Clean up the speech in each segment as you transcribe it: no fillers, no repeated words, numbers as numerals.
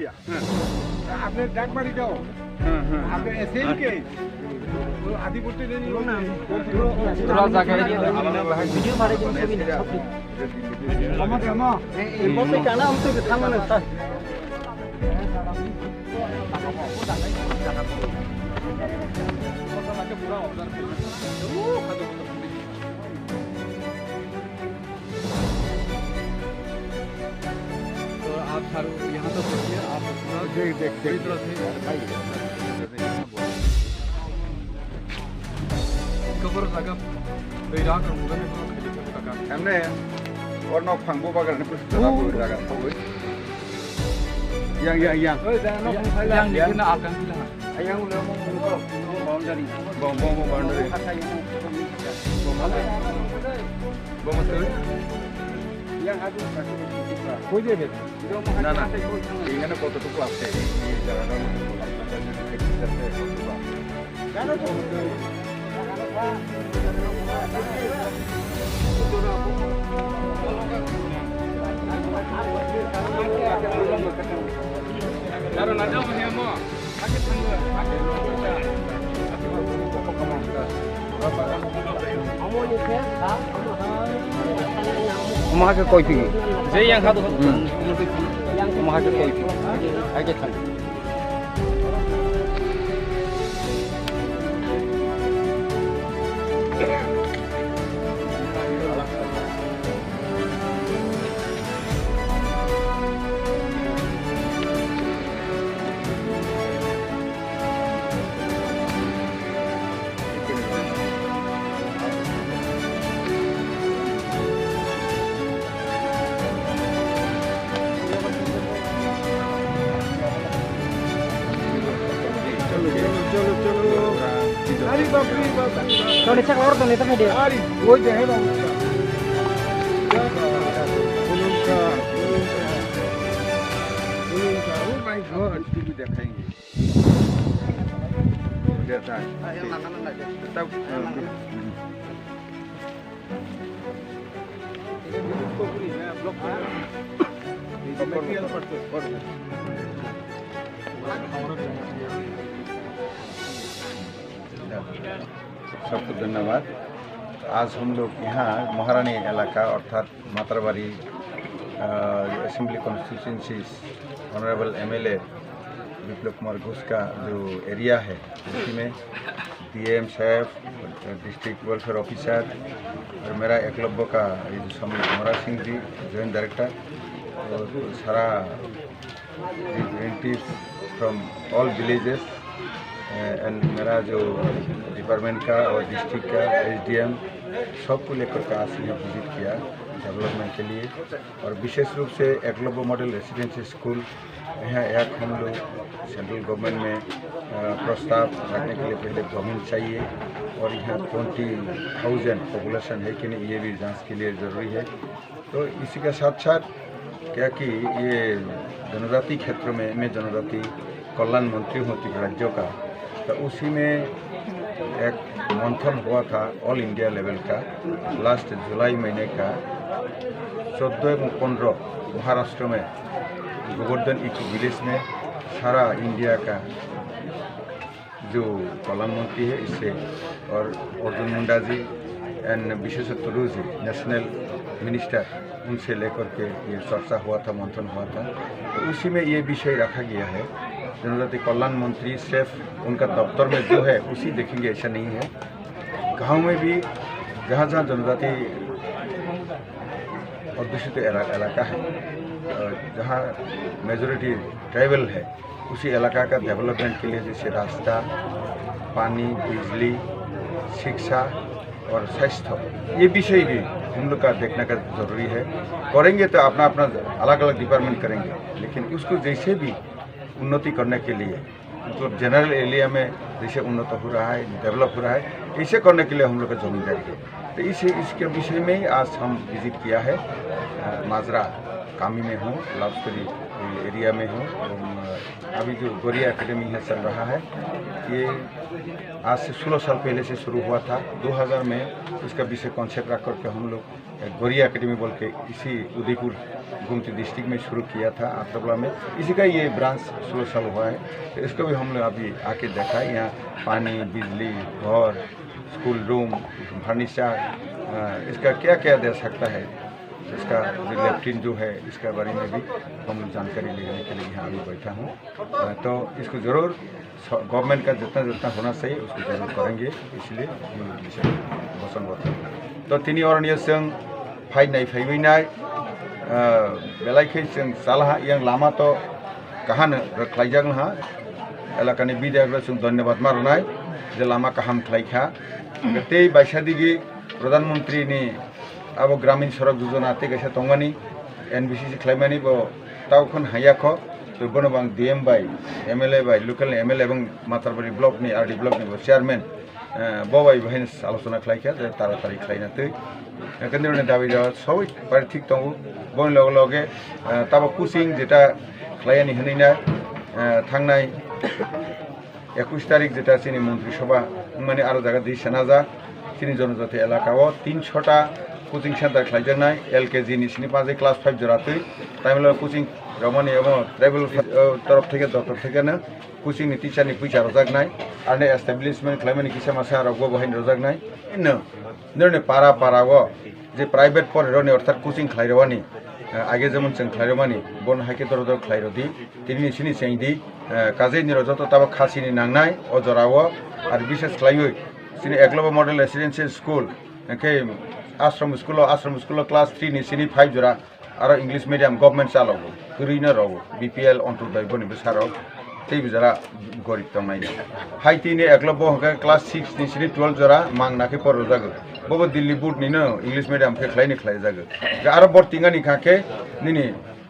आपने डाक मारी जाओ आपने ऐसे ही के आधी बोलते नहीं हो ना थोड़ा जगह वीडियो मारे जो सभी हम ये बोलते क्या ना हम तो थामा ना था आप सारू यहाँ तो सोचिए आप देख तरह से कबर जगह बैराग रंगने हमने और नौ फंगो बागर ने कुछ जगह हो गई yang itu nak akan bilang yang udah mau boundary yang ada kau dia bet nah ini kan foto tu apa ini jalan Taruh nada punya mo, pakai tangga, pakai Mama ke koi pi, je yang satu, mama ke koi pi, aja tangga. Kalau cek lor tuh nih tapi dia. Woi deh bang. Oh my God, TV देखेंगे. Lihat aja. Tetap. सबको धन्यवाद। आज हम लोग यहाँ महारानी इलाका अर्थात Matarbari assembly constituency honourable MLA विप्लव कुमार घोष का जो एरिया है उसी में डीएम साहब, डिस्ट्रिक्ट वेलफेयर ऑफिसर और मेरा एकलव्य का ये जो स्वामी मोरा सिंह जी जॉइंट डायरेक्टर और सारा representative from all villages and मेरा जो डिपार्टमेंट का और डिस्ट्रिक्ट का एसडीएम सबको लेकर के आज यहाँ विजिट किया डेवलपमेंट के लिए और विशेष रूप से एकलव्य मॉडल रेसिडेंशियल स्कूल यहाँ एक हम लोग सेंट्रल गवर्नमेंट में प्रस्ताव रखने के लिए पहले जमीन चाहिए और यहाँ 20,000 पॉपुलेशन है कि नहीं ये भी जांच के लिए ज़रूरी है। तो इसी के साथ साथ क्या कि ये जनजाति क्षेत्र में मैं जनजाति कल्याण मंत्री हूँ राज्यों का, तो उसी में एक मंथन हुआ था ऑल इंडिया लेवल का लास्ट जुलाई महीने का 14-15 महाराष्ट्र में गोवर्धन इको विलेज में सारा इंडिया का जो कल्याण मंत्री है इससे और Arjun Munda ji and Vishesh Turu ji national minister उनसे लेकर के ये चर्चा हुआ था, मंथन हुआ था। तो उसी में ये विषय रखा गया है जनजाति कल्याण मंत्री सिर्फ उनका दफ्तर में जो है उसी देखेंगे ऐसा नहीं है, गांव में भी जहाँ जहाँ जनजाति अध्युषित इलाका है जहाँ मेजोरिटी ट्राइबल है उसी इलाका का डेवलपमेंट के लिए जैसे रास्ता, पानी, बिजली, शिक्षा और स्वास्थ्य ये विषय भी हम लोग का देखने का जरूरी है। करेंगे तो अपना अपना अलग अलग डिपार्टमेंट करेंगे, लेकिन उसको जैसे भी उन्नति करने के लिए मतलब जनरल एरिया में जैसे उन्नत हो रहा है, डेवलप हो रहा है, ऐसे करने के लिए हम लोग का जमींदारी है। तो इसके विषय में ही आज हम विजिट किया है। माजरा कामी में हूँ, लाभस्तरी एरिया में हूँ। अभी जो गोरिया एकेडमी है चल रहा है, ये आज से 16 साल पहले से शुरू हुआ था। 2000 में इसका विषय कॉन्सेप्ट रख करके हम लोग गोरिया एकेडमी बोल के इसी उदयपुर गोमती डिस्ट्रिक्ट में शुरू किया था आतरबला में। इसी का ये ब्रांच 16 साल हुआ है। तो इसको भी हम लोग अभी आके देखा है। यहाँ पानी, बिजली, घर, स्कूल रूम, फर्नीचर, इसका क्या क्या दे सकता है, इसका लेफ्टिन जो है इसके बारे में भी हम जानकारी लेने के लिए यहाँ अभी बैठा हूँ। तो इसको ज़रूर गवर्नमेंट का जितना जितना होना चाहिए उसको जरूर करेंगे, इसलिए विषय घोषणा होता है। तो तीन अरण्य जों फाइनाय फैबैनाय बेलायखै जों सालहा yang lama to kahana रख्लायजागोन हा एलाकानि बिधायकरा जों धन्यवाद मारनाय जे लामा काहाम ख्लायखा गते बायसादिगि प्रधानमंत्री नि अब ग्रामीण सड़क योजना ते गैसा तंगानी एनबीसीसी ख्लायमानि बो तावखन हायाखो तो बनबां DM by MLA by local MLA एवं मातारबारि ब्लक नि आरडी ब्लक नि चेयरमैन बबाई बहन आलोचना ख्लायखा जे तारातारि ख्लायनातै केंद्र दाबी जावा सबै बारे ठीक दं बन लगे लगे ताबा कुचिं जेटा ख्लायनि होनैना थांनाय 21 तारिख जेटा चिनी मन्त्रिसभा माने आरो जागा दै सेनाजा चिनी जनजाति एलाकाओ 300टा कोचिंग सेंटर ख्लायजानाय एलकेजी नि 5 क्लास 5 जरातै ताइमला कोचिंग रमानि एबं ट्राइबल तरफ থেকে डक्टर থেকেनो कोचिं नि टीचर नि फैसा रजागनाय आरो एस्टाब्लिशमेंट ख्लायमानि किसा मासा आरो बहायन रजागनाय नरने पारा पाराओ जे प्राइवेट पढ़ेरनि अर्थात कोचिं ख्लायरवानि आगे जेमन जों ख्लायरमानि बन हाइके दरद ख्लायरदि तिनि सिनि सेंदि काजे निरजत ताबा खासिनि नांनाय अजराओ आरो विशेष ख्लायै सिनि एकलव्य मॉडल रेसिडेंशियल स्कूल के आश्रम स्कूल क्लास 3 नि सिनि 5 जरा आरो इंग्लिश मीडियम गवर्नमेंट चालावो ओरैनो राव बीपीएल अन्तर्दय बनिबो साराव तै बिजारा गरिब दंनाय हाइति नि एकलव्य हका क्लास 6 नि सिनि 12 जरा मांगनाके पर जागो बबो दिल्ली बोर्ड नि न इंग्लिश मीडियम के ख्लायनि ख्लाय जागो आरो बर्तिंगानि खाके निनि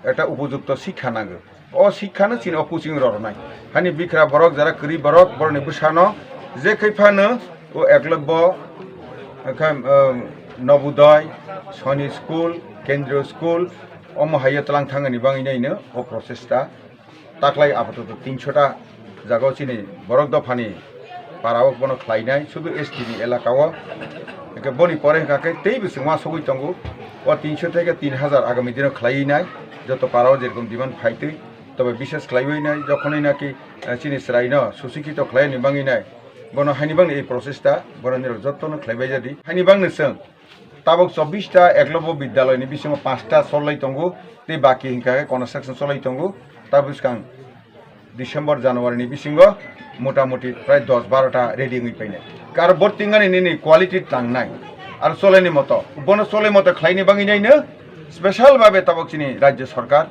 एटा उपयुक्त शिक्षा नांगो ओ शिक्षानो चिन ओ कोचिं ररनाय हानि बिखरा बरक जरा करि बरक बरनि बुसानो जे खैफानो ओ एकलव्य नवोदय सैनिक स्कूल केंद्रीय स्कूल अमहाय तलां थांगनि बाङैनो ओ प्रसेसटा ताक्लाय आपातत 300टा जागाव चिनि बरक दफानि पाराव बन ख्लायनाय शुधु एसटी नि एलाकाओ के बनि परे काके तै बिसंमा सगै तंगु ओ 300 থেকে 3000 आगामी दिनाव ख्लायनाय जत पाराव जेरकम डिमान्ड फाइतै तबे विशेष ख्लायनाय जखनै नाकि चिनि सरायनो सुशिक्षित ख्लायनि बाङैनाय बन हानिबां ए प्रसेसटा बरनि जतनो ख्लायबाय जादि हानिबांनो जों ताबक 24टा एकलव्य विद्यालयनि बिसिङाव 5टा सल्लाय तंगु ते बाकी हिंका कन्स्ट्रक्शन सल्लाय तंगु ताबुसकां डिसेम्बर जानुवारिनि बिसिङाव मोटामोटी प्राय 10-12टा रेडी फैनाय कार बर्तिंगानि नि क्वालिटी तांनाय आरो सलायनि मत बन सलाय मत ख्लायनि बाङैनायनो स्पेशल भाबे ताबकचिनि राज्य सरकार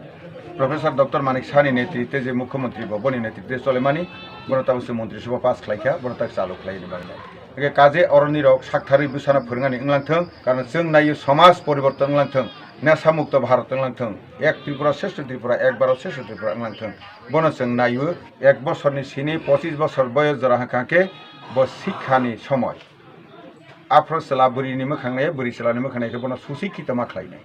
प्रोफेसर डॉक्टर मानिक साहनि नेतृत्वे जे मुख्यमंत्री बनि नेतृत्वे सलेमानि बनताबसे मंत्रिसभा पास ख्लायखा बनताक चालु ख्लायनि बाङैनाय काजे अरनि रक साक्थारि बुसाना फोरोंगानि इंलांथों कारण जों नायो समाज परिवर्तन इंलांथों नेशा मुक्त भारत इंलांथों एक त्रिपुरा श्रेष्ठ त्रिपुरा एक भारत श्रेष्ठ त्रिपुरा इंलांथों बन जों नायो 1 बोसोरनि सिनि 25 बोसोर बयस जरा हाकाके ब शिक्षानि समय आफ्रो सेला बुरिनि मोखांनाय बुरि सेलानि मोखांनायखौ बन सुशिक्षित मा ख्लायनाय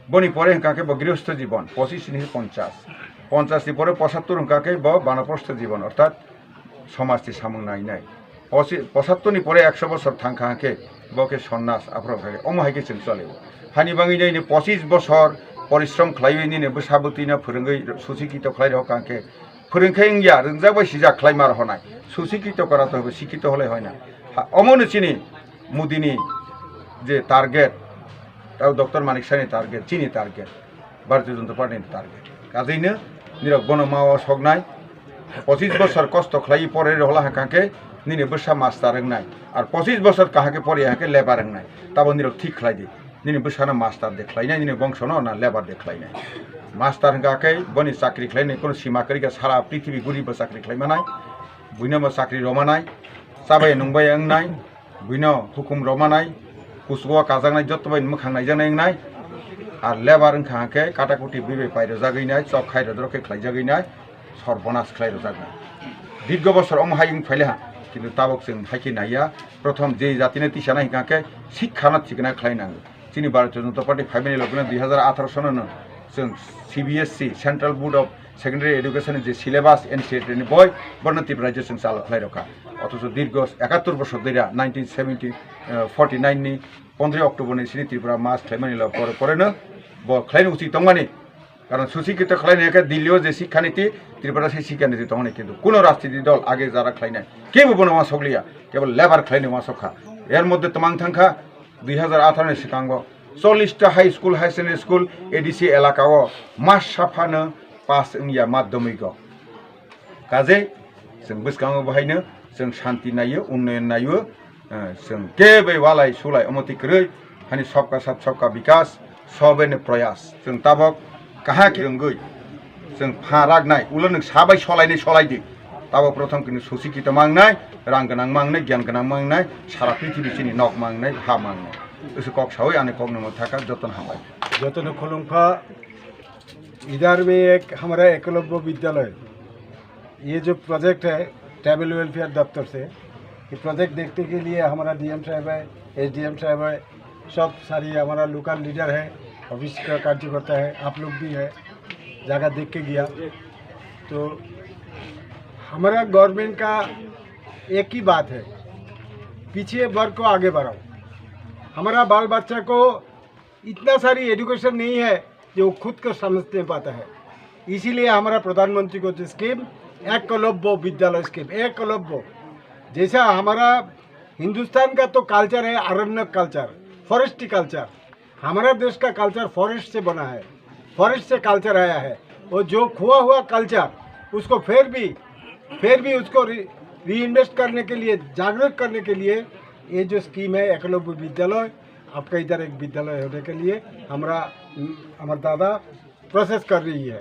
बनि परे हाकाके ब गृहस्थ जीवन 25 नि 50 नि परे 75 हाकाके ब बानप्रस्थ जीवन अर्थात समाजनि सामुं नायनाय 75 नि परे 100 बोसोर थांखाके बके सन्यास आफ्रोखाके अमहायके जों चले हानि बाङैनो 25 बोसोर परिश्रम ख्लायैनिनो बोसाबुतिना फोरोंगै सुशिक्षित ख्लाय हकाके फोरोंखायिया रोंजाबाय सिजा ख्लायमार हनाय सुशिक्षित करात হবে শিক্ষিত হলে হয় না অমন চিনি মোদিনি যে টার্গেট তাও ডক্টর মানিক সাহেনি টার্গেট চিনি টার্গেट भारतीय जनता पार्टीनि टार्गेट काजैनो निरक बनमावा सगनाय 25 बोसोर कष्ट ख्लायि परे रहला हाकाके निने बोसा मास्टार रोंनाय आरो 25 बोसोर काहाके परे हाके लेबार रोंनाय ताबो निरक ठीक ख्लायदि निने बोसाना मास्टार देख्लायनाय निने बंशनो ना लेबार देख्लायनाय मास्टार गाके बनि चाकरी ख्लायनाय कोनो सीमा करिका सारा पृथ्वी गुरिबो चाकरी ख्लायमानाय बुइनोबो चाकरी रमानाय साबाय नंबाय अंनाय बुइनो हुकुम रमानाय कुसुवा काजांनाय जतबाय मोखांनाय जानायनाय आर लेबार खाके काटाकुटी बिबे पाइरो जागैनाय चक खाइरो दरके ख्लायजागैनाय सर्वनाश ख्लायरो जागनाय दीर्घ बोसोर अमहायिं फैलेहा किन्तु ताबक जों हाइके नाया प्रथम जे जातिने तिसाना हिकाके शिक्षाना थिकना ख्लायनांगो चिनि भारतीय जनता पार्टी फाइबेनि लगने 2018 सननो जों CBSE central board of secondary education J syllabus NCERT नि बय बर्णतिफ्राय जों चालु खालाय रखा अथच दीर्घ 71 बছর धरे 1949 नि 15 अक्टोबर नि सिनि त्रिपुरा मास खालामनाय परेनो खालायनो उचित दंमानि कारण सुशिक्षित खालायनायखा दिल्लीयाव जे शिक्षा नीति त्रिपुरा से शिक्षा नीति दंमानि किन्तु कोनो राजनीतिक दल आगे जारा खालायनाय केबो बनवा सकलिया केवल लेबार खालायनो मा सखा एर मध्य तमां थांखा 2018 नि सिगाङाव 40टा high school high secondary school ADC एलाकाव मास साफानो पास इंडिया माध्यमिक काजे जों बिसगाङाव बाहायनो जों शांति नायो उन्नयन नायो जों केबे वालाय सुलाय अमतिक्रै हानि सबका साथ सबका विकास सबेने प्रयास जों ताबक काहा रोंगै जों फारागनाय उलो नों साबाय सलायदि ताबक प्रथम किनु सुशिक्षित मांगनाय रां गोनां मांगनाय ज्ञान गोनां मांगनाय सारा पृथ्वी नक मांगनाय हा मांगनाय उसे कक सावै आने कक नमो थाका जतन हाबाय जतन खुलुमफा इधर में एक हमारा एकलव्य विद्यालय ये जो प्रोजेक्ट है ट्राइबल वेलफेयर दफ्तर से ये प्रोजेक्ट देखने के लिए हमारा डीएम साहब है एसडीएम साहब है सब सारी हमारा लोकल लीडर है ऑफिस का कार्यकर्ता है आप लोग भी है जगह देख के गया तो हमारा गवर्नमेंट का एक ही बात है पीछे वर्ग को आगे बढ़ाओ। हमारा बाल बच्चा को इतना सारी एजुकेशन नहीं है जो खुद को समझने पाता है, इसीलिए हमारा प्रधानमंत्री को स्कीम एकलव्य विद्यालय स्कीम एकलव्य जैसा हमारा हिंदुस्तान का तो कल्चर है अरण्य कल्चर फॉरेस्ट कल्चर। हमारा देश का कल्चर फॉरेस्ट से बना है, फॉरेस्ट से कल्चर आया है और जो खोआ हुआ कल्चर उसको फिर भी उसको री इन्वेस्ट करने के लिए जागरूक करने के लिए ये जो स्कीम है एकलव्य विद्यालय आपका इधर एक विद्यालय होने के लिए हमारा दादा प्रोसेस कर रही है।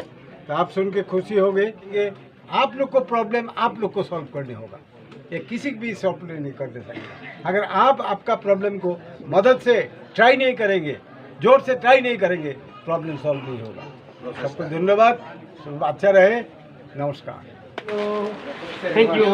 तो आप सुन के खुशी होगी कि आप लोग को प्रॉब्लम आप लोग को सॉल्व करने होगा, ये किसी भी सॉल्व नहीं कर दे सकता। अगर आप आपका प्रॉब्लम को मदद से ट्राई नहीं करेंगे, जोर से ट्राई नहीं करेंगे, प्रॉब्लम सॉल्व नहीं होगा। सबको धन्यवाद, अच्छा रहे, नमस्कार। Thank you.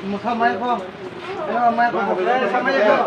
Muka mai ko, mai ko, sama ya ko.